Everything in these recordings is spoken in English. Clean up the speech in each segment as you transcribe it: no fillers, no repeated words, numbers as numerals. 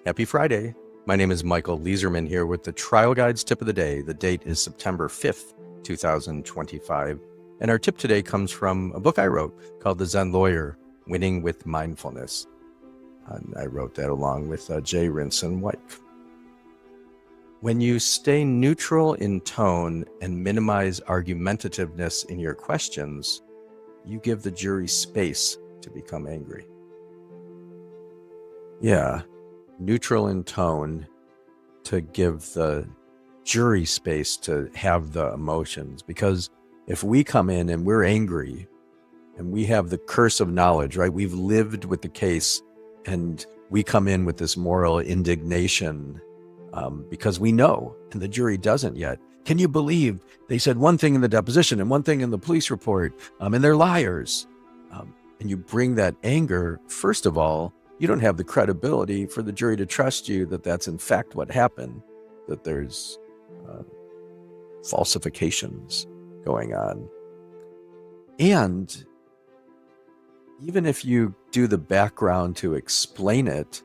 Happy Friday. My name is Michael Leeserman here with the Trial Guides tip of the day. The date is September 5th, 2025. And our tip today comes from a book I wrote called The Zen Lawyer, Winning with Mindfulness. And I wrote that along with Jay Rinson White. When you stay neutral in tone and minimize argumentativeness in your questions, you give the jury space to become angry. Yeah, neutral in tone to give the jury space to have the emotions. Because if we come in and we're angry and we have the curse of knowledge, right? We've lived with the case and we come in with this moral indignation because we know, and the jury doesn't yet. Can you believe they said one thing in the deposition and one thing in the police report, and they're liars? And you bring that anger, first of all, you don't have the credibility for the jury to trust you that that's in fact what happened, that there's falsifications going on. And even if you do the background to explain it,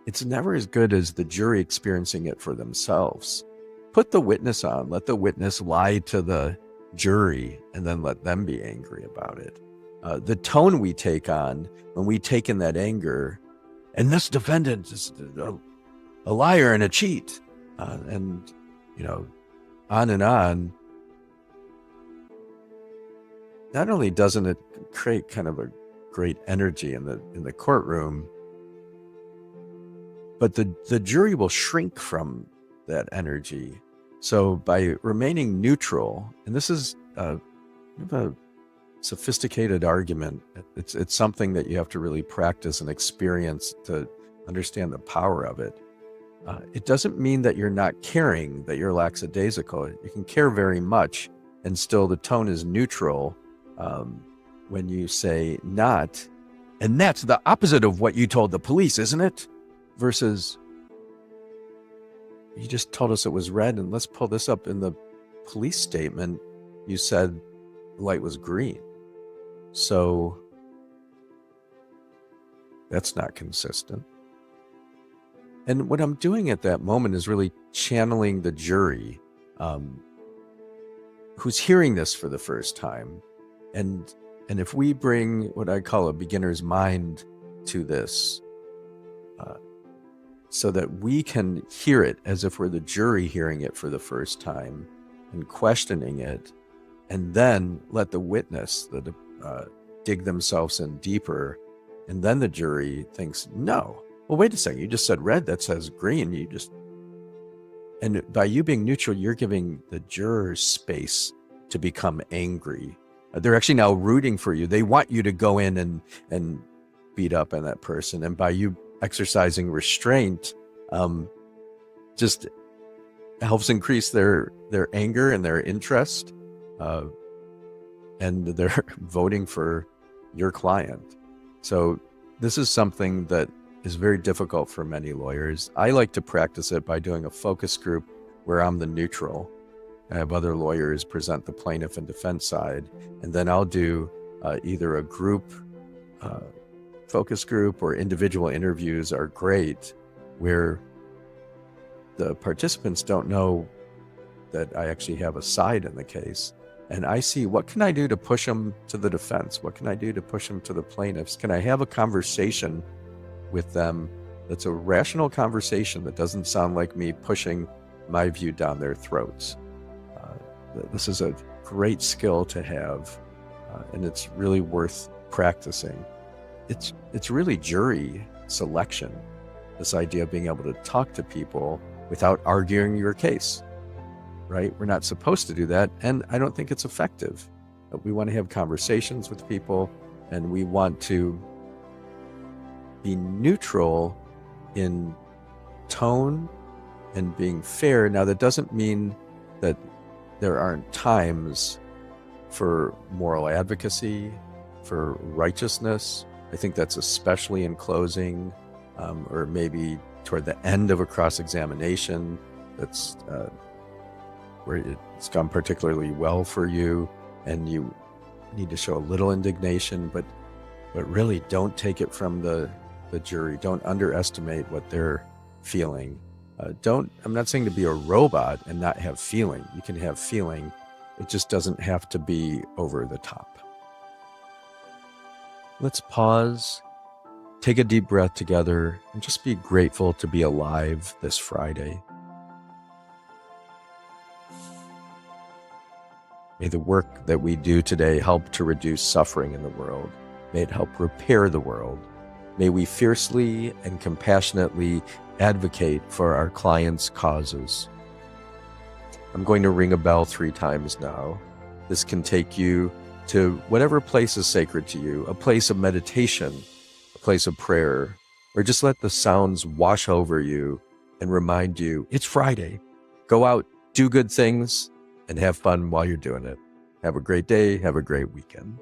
it's never as good as the jury experiencing it for themselves. Put the witness on, let the witness lie to the jury, and then let them be angry about it. The tone we take on when we take in that anger, and this defendant is a liar and a cheat, and on and on. Not only doesn't it create kind of a great energy in the courtroom, but the jury will shrink from that energy. So by remaining neutral, and this is a sophisticated argument, it's something that you have to really practice and experience to understand the power of it. It doesn't mean that you're not caring, that you're lackadaisical. You can care very much, and still the tone is neutral when you say not. And that's the opposite of what you told the police, isn't it? Versus, you just told us it was red, and let's pull this up in the police statement. You said the light was green. So that's not consistent. And what I'm doing at that moment is really channeling the jury who's hearing this for the first time. And if we bring what I call a beginner's mind to this, so that we can hear it as if we're the jury hearing it for the first time and questioning it, and then let the witness dig themselves in deeper, and then the jury thinks, no, well, wait a second, you just said red, that says green. And by you being neutral, you're giving the jurors space to become angry. They're actually now rooting for you. They want you to go in and beat up on that person. And by you exercising restraint, just helps increase their anger and their interest, and they're voting for your client. So this is something that is very difficult for many lawyers. I like to practice it by doing a focus group where I'm the neutral. I have other lawyers present the plaintiff and defense side, and then I'll do either a group focus group or individual interviews are great, where the participants don't know that I actually have a side in the case. And I see, what can I do to push them to the defense? What can I do to push them to the plaintiffs? Can I have a conversation with them that's a rational conversation that doesn't sound like me pushing my view down their throats? This is a great skill to have, and it's really worth practicing. It's really jury selection, this idea of being able to talk to people without arguing your case, right? We're not supposed to do that, and I don't think it's effective. We want to have conversations with people, and we want to be neutral in tone and being fair. Now, that doesn't mean that there aren't times for moral advocacy, for righteousness. I think that's especially in closing, or maybe toward the end of a cross-examination that's where it's gone particularly well for you, and you need to show a little indignation, but really don't take it from the the jury. Don't underestimate what they're feeling. I'm not saying to be a robot and not have feeling. You can have feeling. It just doesn't have to be over the top. Let's pause, take a deep breath together, and just be grateful to be alive this Friday. May the work that we do today help to reduce suffering in the world. May it help repair the world. May we fiercely and compassionately advocate for our clients' causes. I'm going to ring a bell 3 times now. This can take you to whatever place is sacred to you, a place of meditation, a place of prayer, or just let the sounds wash over you and remind you it's Friday. Go out, do good things, and have fun while you're doing it. Have a great day. Have a great weekend.